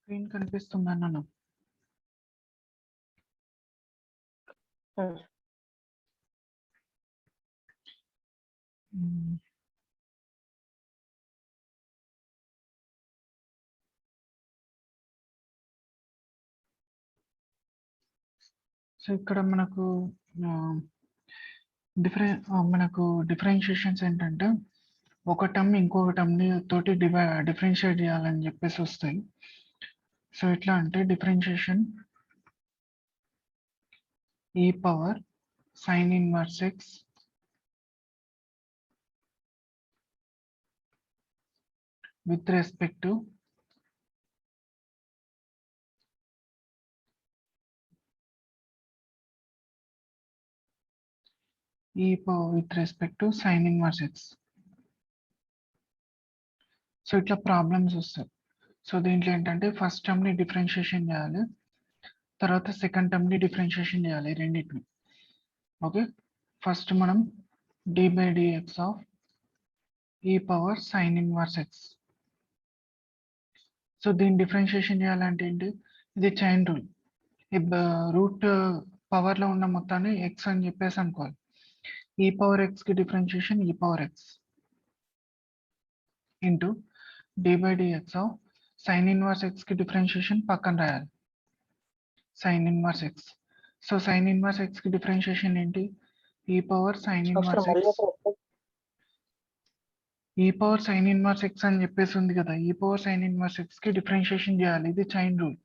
Screen కనిపిస్తుందా నాన్న? So ఇక్కడ మనకు డిఫరెన్షియేషన్స్ ఏంటంటే ఒక టర్మ్ ఇంకొక టర్మ్ తోటి డిఫరెన్షియేట్ చేయాలని చెప్పేసి వస్తాయి. సో ఎట్లా అంటే differentiation e power sin inverse x with respect to e power with respect to sin inverse x. So ఇట్లా ప్రాబ్లమ్స్ వస్తాయి. సో దీంట్లో ఏంటంటే ఫస్ట్ టర్మ్ ని డిఫరెన్షియేషన్ చేయాలి, తర్వాత సెకండ్ టర్మ్ ని డిఫరెన్షియేషన్ చేయాలి రెండింటిని. ఓకే, ఫస్ట్ మనం dy by dx of e power sin inverse x. So దీన్ని డిఫరెన్షియేషన్ చేయాలంటే ఏంటి, ఇది చైన్ రూల్. రూట్ పవర్ లో ఉన్న మొత్తాన్ని x అని చెప్పేసి అనుకోవాలి. e పవర్ x కి differentiation e power x into dy by dx of sin inverse x కి డిఫరెన్షియేషన్ పక్కన రాయాలి, sin inverse x. So sin inverse x కి డిఫరెన్షియేషన్ ఏంటి, e power sin inverse x. e power sin inverse x అని చెప్పేసి ఉంది కదా, e power sin inverse x కి డిఫరెన్షియేషన్ చేయాలి, ఇది chain rule.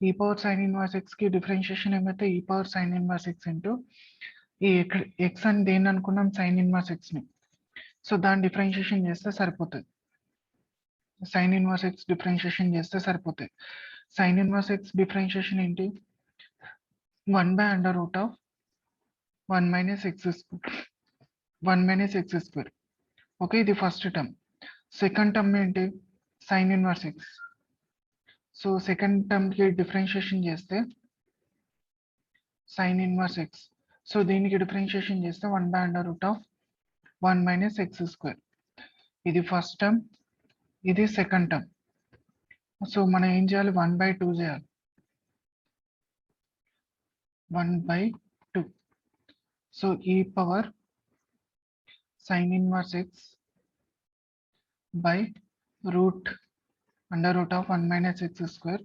e power sin inverse x కి డిఫరెన్షియేషన్ ఏమైతే e power sin inverse x into ఈ x అని దేన్ని అనుకున్నాం, sin inverse x ని. సో దాన్ని డిఫరెన్షియేషన్ చేస్తే సరిపోతుంది, sin inverse x డిఫరెన్షియేషన్ చేస్తే సరిపోతుంది. sin inverse x డిఫరెన్షియేషన్ ఏంటి, 1 by under root of 1 minus x square, 1 minus x square. Okay, ఇది ఫస్ట్ టర్మ్. సెకండ్ టర్మ్ ఏంటి, sin inverse x. So second term కి differentiation చేస్తే sin inverse x. So దీనికి differentiation చేస్తే 1 by under root of 1 minus x square. ఇది first term, ఇది second term. So మనం ఏం చేయాలి, 1/2 చేయాలి, 1/2. So e power sin inverse x by root under root of 1 minus x square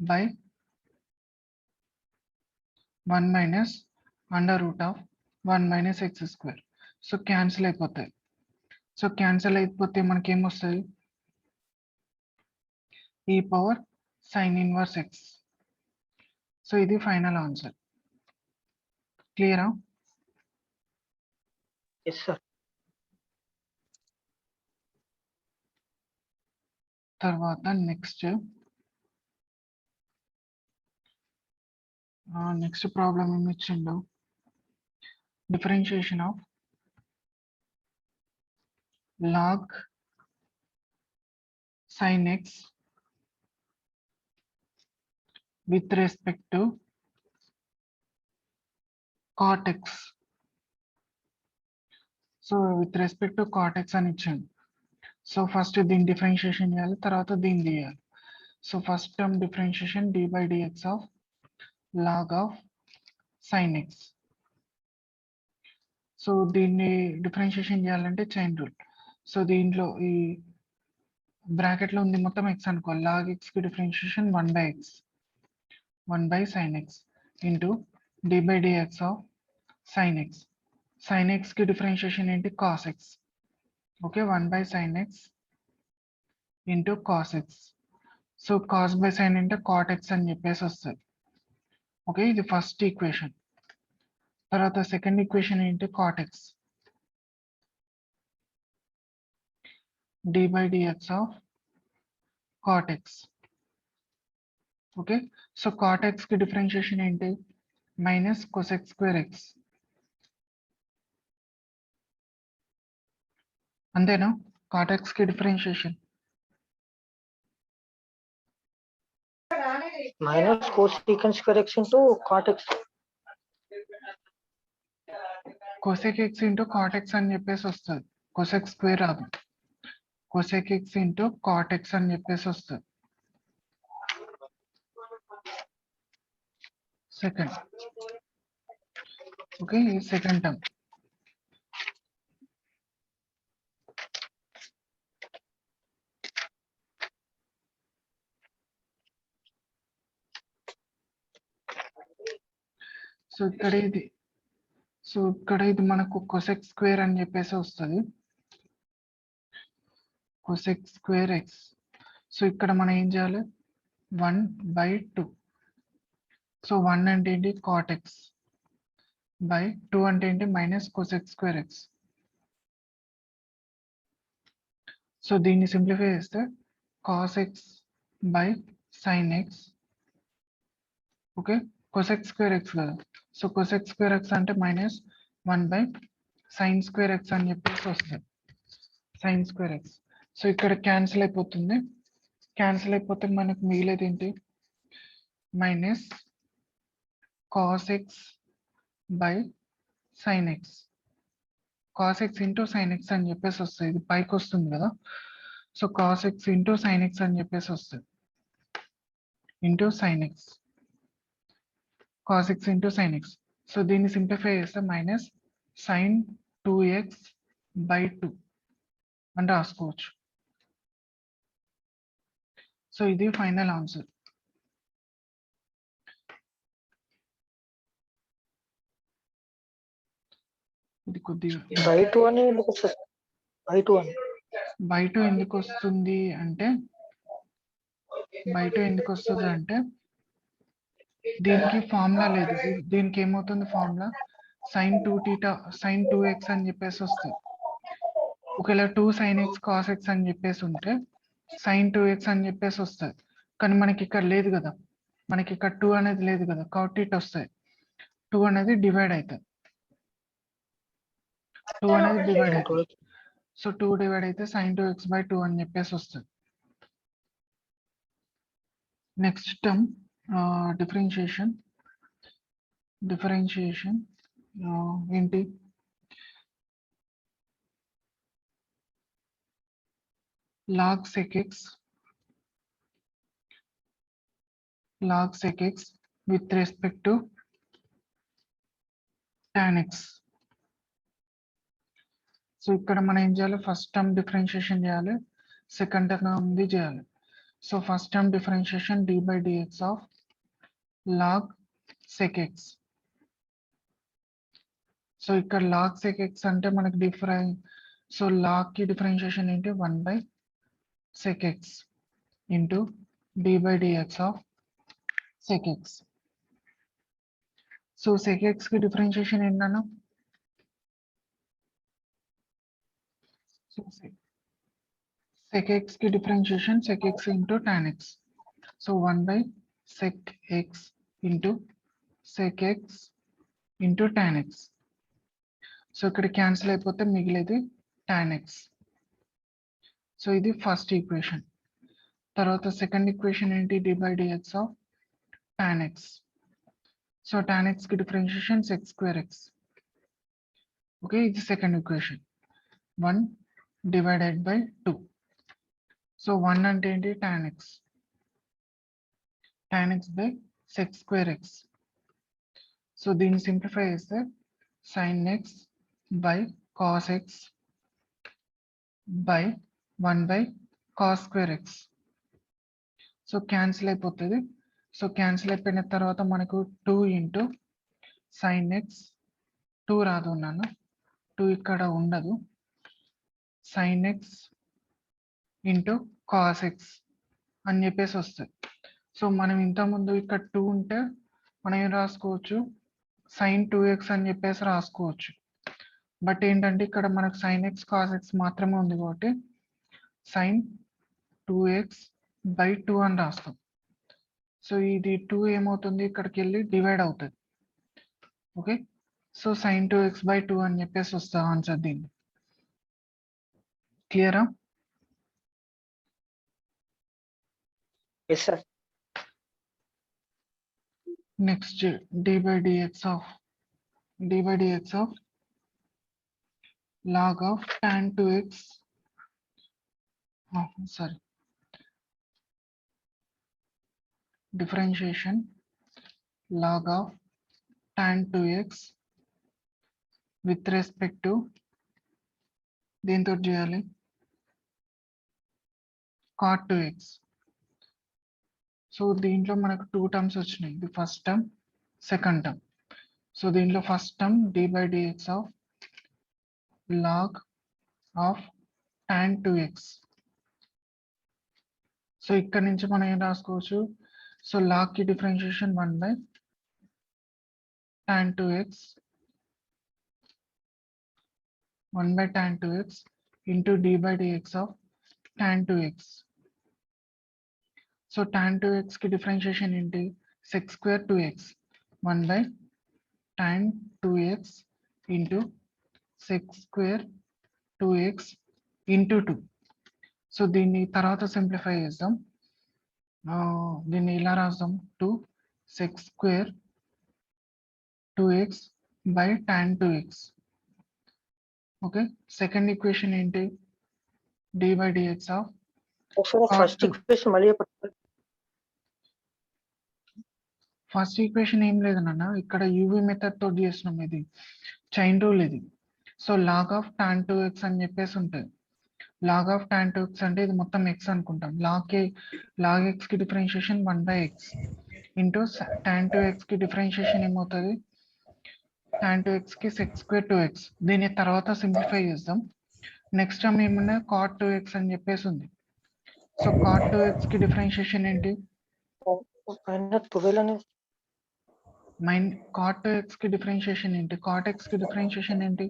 by 1 minus under root of 1 minus x square. So cancel అయిపోతాయి. So cancel అయిపోతే మనకి ఏమొస్తుంది, e power sin inverse x. So ఇది final answer. క్లియరా? Yes, sir. తర్వాత next problem ఏమి ఇచ్చిండు, differentiation of log sin x with respect to cot x. So with respect to cot x అని ఇచ్చాను. సో ఫస్ట్ దీని డిఫరెన్షియేషన్ చేయాలి, తర్వాత దీన్ని తీయాలి. So first term differentiation dy by dx of log of sin x. So దీన్ని differentiation చేయాలంటే chain rule. So దీంట్లో ఈ బ్రాకెట్ లో ఉంది మొత్తం x అనుకోవాలి, log x కి differentiation 1/x, 1 sin x into dy by dx of sin x. sin x కి డిఫరెన్షియేషన్ ఏంటి, cos x. Okay, 1 sin x into cos x. So cos by sin అంటే cot x అని చెప్పేసి వస్తుంది. Okay, ఇది first equation. తర్వాత second equation ఏంటి, cot x, dy by dx of cot x. Okay, so cot x కి differentiation ఏంటి, minus cosec square x. అంతేనా, cot x కి differentiation Minus cosecant square x into cot x. cosec x into cot x అని చెప్పేసి వస్తుంది, cosec square రాదు, cosec x into cot x అని చెప్పేసి వస్తుంది. second. Okay, second term. So ఇక్కడ ఇది మనకు cosec స్క్వేర్ అని చెప్పేసి వస్తుంది. cosec square X. సో ఇక్కడ మనం ఏం చేయాలి, 1/2. సో 1 అంటే ఏంటి, cot x బై 2 అంటే ఏంటి, minus cosec square X. So దీన్ని సింప్లిఫై చేస్తే cos x by sin x. Okay, cosec square X కదా. సో cosec స్క్వేర్ ఎక్స్ అంటే మైనస్ 1/sin స్క్వేర్ ఎక్స్ అని చెప్పేసి వస్తుంది, sin స్క్వేర్ ఎక్స్. సో ఇక్కడ క్యాన్సిల్ అయిపోతుంది. క్యాన్సిల్ అయిపోతే మనకు మిగిలేది ఏంటి, minus cos x by sin x. cos x into sin x అని చెప్పేసి వస్తుంది, ఇది పైకి వస్తుంది కదా. So cos x into sin x అని చెప్పేసి వస్తుంది, into sin x, cos x into sin x. So దీన్ని సింప్లిఫై చేస్తే మైనస్ sin 2x బై 2 అని రాసుకోవచ్చు. సో ఇది ఫైనల్ ఆన్సర్. ఇది కొద్దిగా బై 2 అని ఎందుకు వస్తుంది, బై 2 అని బై 2 ఎందుకు వస్తుంది అంటే, బై 2 ఎందుకు వస్తుంది అంటే దీనికి ఫార్ములా లేదు. దీనికి ఏమవుతుంది ఫార్ములా, sin 2θ sin 2x అని చెప్పేసి వస్తుంది. ఒకవేళ 2 sin x cos x అని చెప్పేసి ఉంటే sin 2x అని చెప్పేసి వస్తుంది. కానీ మనకి ఇక్కడ లేదు కదా, మనకి ఇక్కడ 2 అనేది లేదు కదా, కాబట్టి ఇట్ వస్తాయి. 2 అనేది డివైడ్ అవుతుంది, 2 అనేది డివైడ్ అవుతుంది. సో 2 డివైడ్ అయితే sin 2x బై 2 అని చెప్పేసి వస్తుంది. నెక్స్ట్ టర్మ్ డిఫరెన్షియేషన్ ఏంటి, log sec x with respect to tan x. So ఇక్కడ మనం ఏం చేయాలి, ఫస్ట్ టర్మ్ డిఫరెన్షియేషన్ చేయాలి, సెకండ్ టర్మ్ చేయాలి. So first term differentiation d by dx of log sec x. So ఇక్కడ log sec x అంటే మనకి సో log కి డిఫరెన్షియేషన్ ఏంటి, 1/sec x into d by dx of sec x. So sec x కి differentiation ఏంటన్నా, so sec x కి differentiation sec x into tan x. So 1/sec x into sec x into tan x. So ఇక్కడ cancel అయిపోతే మిగిలేది tan x. So ఇది first equation. తర్వాత second equation ఏంటి, d by dx of tan x. So tan x కి differentiation sec square x. Okay, ఇది second equation. 1 divided by 2. So 1 అంటే ఏంటి, tan x by sec square x. So దీన్ని simplify చేస్తే sin x by cos x by 1/cos square x. So cancel అయిపోతుంది. So cancel అయిపోయిన తర్వాత మనకు 2 into sin x, 2 రాదు నాన్న, 2 ఇక్కడ ఉండదు, sin x into cos x అని చెప్పేసి వస్తుంది. సో మనం ఇంతకుముందు ఇక్కడ 2 ఉంటే మనం ఏం రాసుకోవచ్చు, sin 2x అని చెప్పేసి రాసుకోవచ్చు. బట్ ఏంటంటే ఇక్కడ మనకు sin x cos x మాత్రమే ఉంది కాబట్టి sin 2x బై 2 అని రాస్తాం. సో ఇది 2 ఏమవుతుంది, ఇక్కడికి వెళ్ళి డివైడ్ అవుతుంది. Okay, so sin 2x by 2 అని చెప్పేసి వస్తుంది ఆన్సర్. దీన్ని క్లియరా? yes sir. Next d by dx of log of tan 2x, differentiation log of tan 2x with respect to దీంతో చేయాలి cot 2x. సో దీంట్లో మనకు 2 టర్మ్స్ వచ్చినాయి. ఇది first term, second term. So దీంట్లో first term d by dx of log of tan 2x. So ఇక్కడ నుంచి మనం ఏం రాసుకోవచ్చు, సో log కి differentiation 1 by tan 2x 1 by tan 2x into d by dx of tan 2x. So tan 2x కి differentiation ఏంటి, sec square 2x 1 by tan 2x into sec square 2x into 2. So దీన్ని తర్వాత simplify చేద్దాం. దీన్ని ఇలా రాద్దాం, 2 sec square 2x by tan 2x. Okay, second equation ఏంటి, d by dx of first equation మళ్ళీ ఫస్ట్ ఈక్వేషన్ ఏం లేదు నాన్న, ఇక్కడ యూవీ మెథడ్ తోటి చేస్తున్నాం, ఇది చైన్ రూల్ ఇది. So log of tan 2x అని చెప్పేసి ఉంటుంది. లాగ్ ఆఫ్ tan 2x అంటే ఇది మొత్తం x అనుకుంటాం. లాగ్ x కి differentiation 1 by x into tan 2x కి డిఫరెన్షియేషన్ ఏమవుతుంది, tan 2x కి sec square 2x. దీని తర్వాత సింప్లిఫై చేద్దాం. నెక్స్ట్ టర్మ్ ఏమన్నా cot 2x అని చెప్పేసి ఉంది. సో cot 2x కి డిఫరెన్షియేషన్ ఏంటి, cot 2x కి డిఫరెన్షియేషన్ ఏంటి, cot x కి డిఫరెన్షియేషన్ ఏంటి,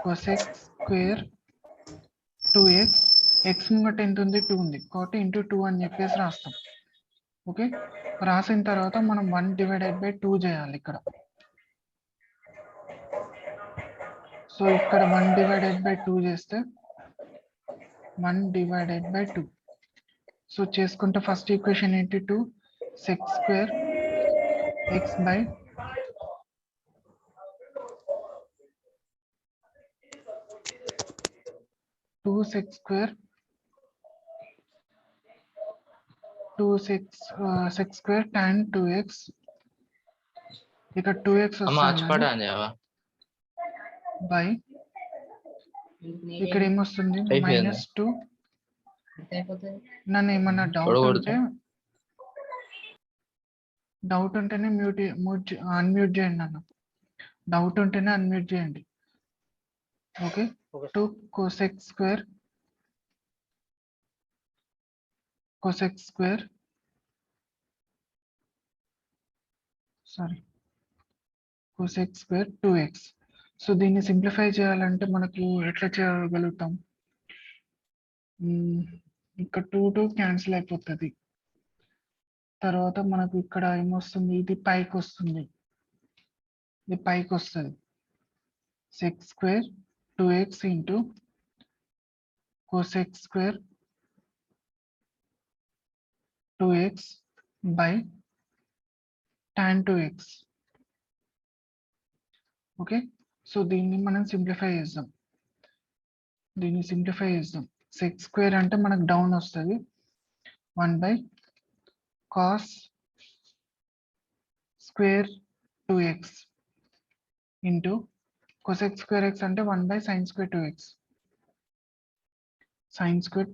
cosec square 2x. x ముంగట ఎంత ఉంది, 2 ఉంది కాబట్టి ఇంటూ 2 అని చెప్పేసి రాస్తాం. ఓకే, రాసిన తర్వాత మనం 1 divided by 2 చేయాలి ఇక్కడ. సో ఇక్కడ 1 divided by 2 చేస్తే 1 divided by 2. సో చేసుకుంటే ఫస్ట్ ఈక్వేషన్ ఏంటి, 2 sec square x by 2 sec square 2 sec square tan 2x. ఇక్కడ 2x వస్తుంది బై ఇక్కడ ఏమొస్తుంది -2. నన్ను ఏమన్నా డౌట్ ఉంటేనే అన్మ్యూట్ చేయండి నన్ను, డౌట్ ఉంటేనే అన్మ్యూట్ చేయండి. Okay, 2 cosec square cosec square 2x. So దీన్ని సింప్లిఫై చేయాలంటే మనకు ఎట్లా చేయగలుగుతాం, ఇక్కడ 2 క్యాన్సిల్ అయిపోతుంది. తర్వాత మనకు ఇక్కడ ఏమొస్తుంది, ఇది పైకి వస్తుంది, ఇది పైకి వస్తుంది, sec square 2x into cosec square 2x by tan 2x. Okay, so దీన్ని మనం సింప్లిఫై చేద్దాం. sec square అంటే మనకు డౌన్ వస్తుంది, 1 by cos square 2x into cosec square x అంటే 1 by sin square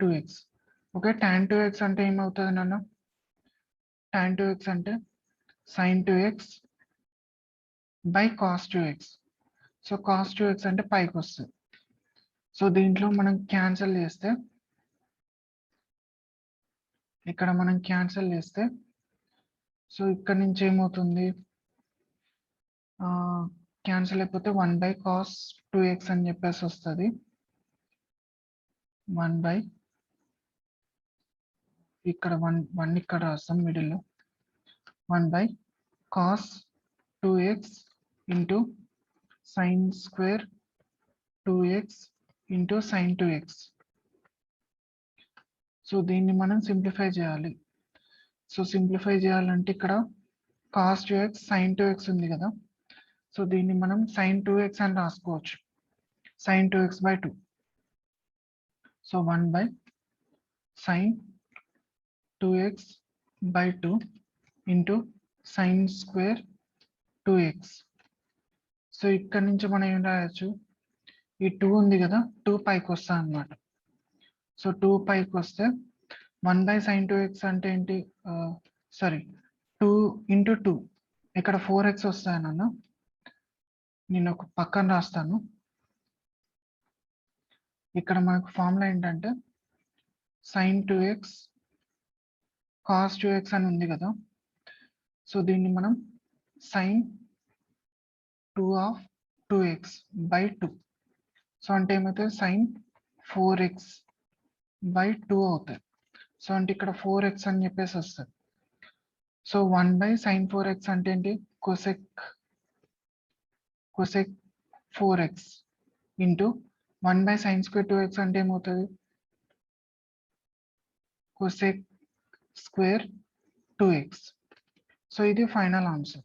2x. Okay, tan 2x అంటే ఏమవుతుంది నాన్న, tan 2x అంటే sin 2x by cos 2x. So cos 2x అంటే పైకి వస్తుంది. సో దీంట్లో మనం క్యాన్సిల్ చేస్తే, ఇక్కడ మనం క్యాన్సిల్ చేస్తే సో ఇక్కడ నుంచి ఏమవుతుంది, క్యాన్సిల్ అయిపోతే 1 by cos 2x అని చెప్పేసి వస్తుంది. 1 by ఇక్కడ 1 ఇక్కడ రాస్తాం మిడిల్లో, 1 by cos 2x into sin square 2x into sin 2x. So దీన్ని మనం సింప్లిఫై చేయాలి. సో సింప్లిఫై చేయాలంటే ఇక్కడ cos 2x sin 2x ఉంది కదా, సో దీన్ని మనం sin 2x అని రాసుకోవచ్చు, sin 2x by 2. So 1 by sin 2x by 2 into sin square 2x. So ఇక్కడ నుంచి మనం ఏం రాయొచ్చు, ఈ 2 ఉంది కదా, 2 పైకి వస్తా అన్నమాట. సో 2 పైకి వస్తే 1 by sin 2x అంటే ఏంటి, సారీ 2 into 2, ఇక్కడ 4x వస్తాయన్న, నేను ఒక పక్కన రాస్తాను. ఇక్కడ మనకు ఫార్ములా ఏంటంటే sin 2x cos 2x అని ఉంది కదా, సో దీన్ని మనం sin 2 of 2x by 2, so అంటే ఏమవుతుంది sin 4x by 2 అవుతుంది. సో అంటే ఇక్కడ 4x అని చెప్పేసి వస్తుంది. సో 1 by sin 4x అంటే ఏంటి, cosec 4x into 1 by sin square 2x అంటే ఏమవుతుంది, cosec square 2x. సో ఇది ఫైనల్ ఆన్సర్.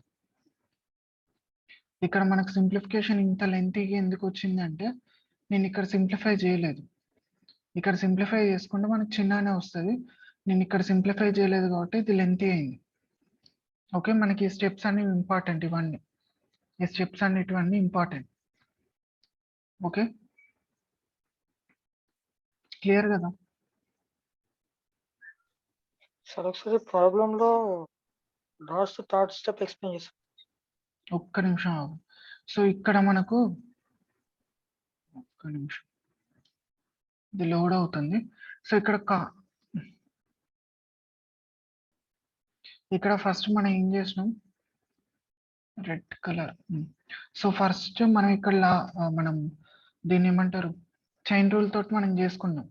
ఇక్కడ మనకు సింప్లిఫికేషన్ ఇంత లెంతీగా ఎందుకు వచ్చిందంటే నేను ఇక్కడ సింప్లిఫై చేయలేదు. ఇక్కడ సింప్లిఫై చేసుకుంటే మనకు చిన్ననే వస్తుంది. నేను ఇక్కడ సింప్లిఫై చేయలేదు కాబట్టి ఇది లెంతీ అయింది. ఓకే, మనకి ఈ స్టెప్స్ అన్ని ఇంపార్టెంట్, ఇవన్నీ ఈ స్టెప్స్ అన్నిటివన్నీ ఇంపార్టెంట్. ఓకే, క్లియర్ కదా? సార్ ఒకసారి ప్రాబ్లం లో లాస్ట్ థర్డ్ స్టెప్ ఎక్స్ప్లెయిన్ చేస్తాం. ఒక్క నిమిషం ఆగు. సో ఇక్కడ మనకు ఒక్క నిమిషం, ఇది లోడ్ అవుతుంది. సో ఇక్కడ ఫస్ట్ మనం ఏం చేసినాం, రెడ్ కలర్. సో ఫస్ట్ మనం ఇక్కడ మనం దీన్ని ఏమంటారు, చైన్ రూల్ తోటి మనం చేసుకున్నాం.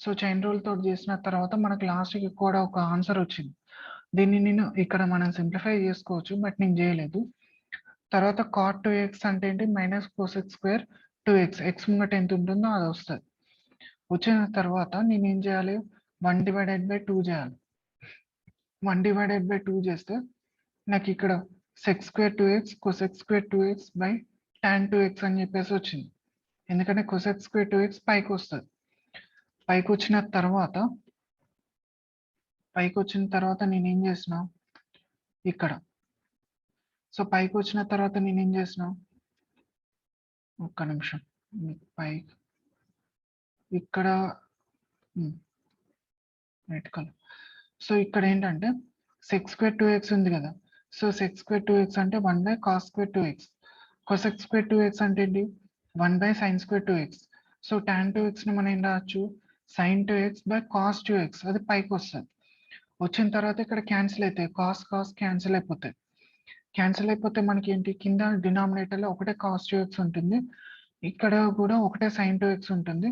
సో చైన్ రూల్ తోటి చేసిన తర్వాత మనకు లాస్ట్కి కూడా ఒక ఆన్సర్ వచ్చింది. దీన్ని నేను ఇక్కడ మనం సింప్లిఫై చేసుకోవచ్చు, బట్ నేను చేయలేదు. తర్వాత cot 2x అంటే ఏంటి, minus cosec square 2x, X ముంగట ఎంత ఉంటుందో అది వస్తుంది. వచ్చిన తర్వాత నేను ఏం చేయాలి, 1 divided by 2 చేయాలి. 1 divided by 2 చేస్తే నాకు ఇక్కడ sec square 2x cosec square 2x by tan 2x అని చెప్పేసి వచ్చింది. ఎందుకంటే cosec square 2x పైకి వస్తుంది. పైకి వచ్చిన తర్వాత నేను ఏం చేసిన, ఇక్కడ సో పైకి వచ్చిన తర్వాత నేను ఏం చేసిన, ఒక్క నిమిషం, పైకి ఇక్కడ రెడ్ కలర్. సో ఇక్కడ ఏంటంటే sec square 2x ఉంది కదా, సో sec square 2x అంటే 1 by cos square 2x, cosec square 2x అంటే ఏంటి, 1 by sin square 2x. So tan 2x ని మనం ఏం రాయొచ్చు, sin 2x by cos 2x, అది పైకి వస్తుంది. వచ్చిన తర్వాత ఇక్కడ క్యాన్సిల్ అవుతాయి, కాస్ క్యాన్సిల్ అయిపోతాయి. క్యాన్సిల్ అయిపోతే మనకి ఏంటి, కింద డినామినేటర్ లో ఒకటే cos 2x ఉంటుంది, ఇక్కడ కూడా ఒకటే sin 2x ఉంటుంది,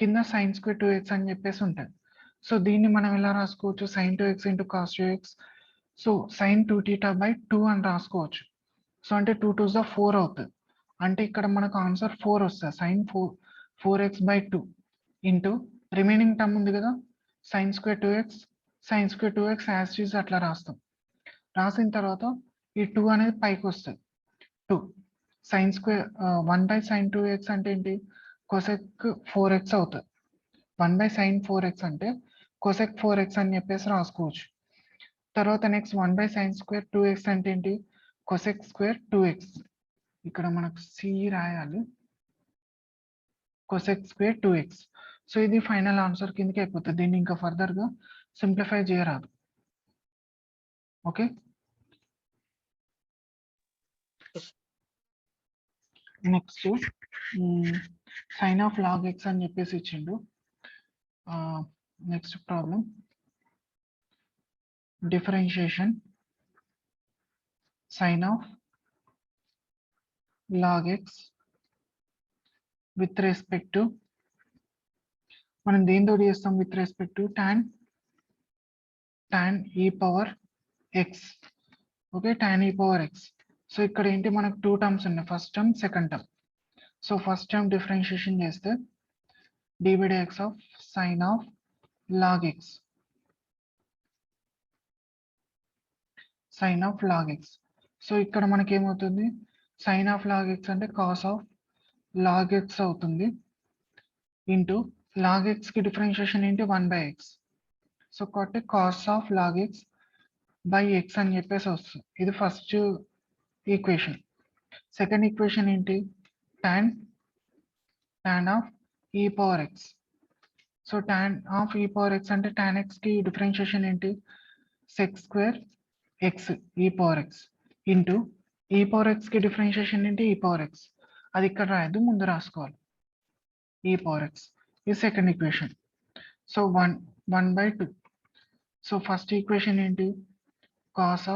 కింద sin square 2x అని చెప్పేసి ఉంటుంది. సో దీన్ని మనం ఎలా రాసుకోవచ్చు, sin 2x into cos 2x, so sin 2 theta by 2 అని రాసుకోవచ్చు. సో అంటే 2 2s 4 అవుతుంది, అంటే ఇక్కడ మనకు ఆన్సర్ 4 వస్తుంది. sin 4x by 2 into remaining term ఉంది కదా sin square 2x as it is అట్లా రాస్తాం. రాసిన తర్వాత ఈ 2 అనేది పైకి వస్తుంది, 2 sin square 1 by sin 2x అంటే ఏంటి, cosec 4x అవుతుంది. 1 by sin 4x అంటే cosec 4x అని చెప్పేసి రాసుకోవచ్చు. తర్వాత next 1 by sin square 2x అంటే ఏంటి, cosec square 2x, ఇక్కడ మనకు c రాయాలి, cosec square 2x. సో ఇది ఫైనల్ ఆన్సర్ కిందకి అయిపోతుంది, దీన్ని ఇంకా ఫర్దర్ గా సింప్లిఫై చేయరాదు. Okay, next sin of log x అని చెప్పేసి ఇచ్చిండు. Next problem, differentiation sin of log x with respect to, మనం దేనితో చేస్తాం, with respect to tan e power x. Okay, tan e power x. So ఇక్కడ ఏంటి, మనకు 2 టర్మ్స్ ఉన్నాయి, first term second term. So first term differentiation చేస్తే d by dx of sin of log x, sin of log x. So ఇక్కడ మనకి ఏమవుతుంది, sin of log x అంటే cos of log x అవుతుంది, ఇంటూ log x కి differentiation ఏంటి, 1 by x. So కాబట్టి cos of log x by x అని చెప్పేసి వస్తుంది. ఇది ఫస్ట్ ఈక్వేషన్. సెకండ్ ఈక్వేషన్ ఏంటి? tan of e power x. So tan of e power x అంటే tan ఎక్స్ కి డిఫరెన్షియేషన్ ఏంటి? Sec square x e power x into e power x కి differentiation ఏంటి? E power X. అది ఇక్కడ రాయద్దు, ముందు రాసుకోవాలి. ఈ పవర్ ఎక్స్ ఇది second equation. So 1/2. So first equation ఏంటి? Cos of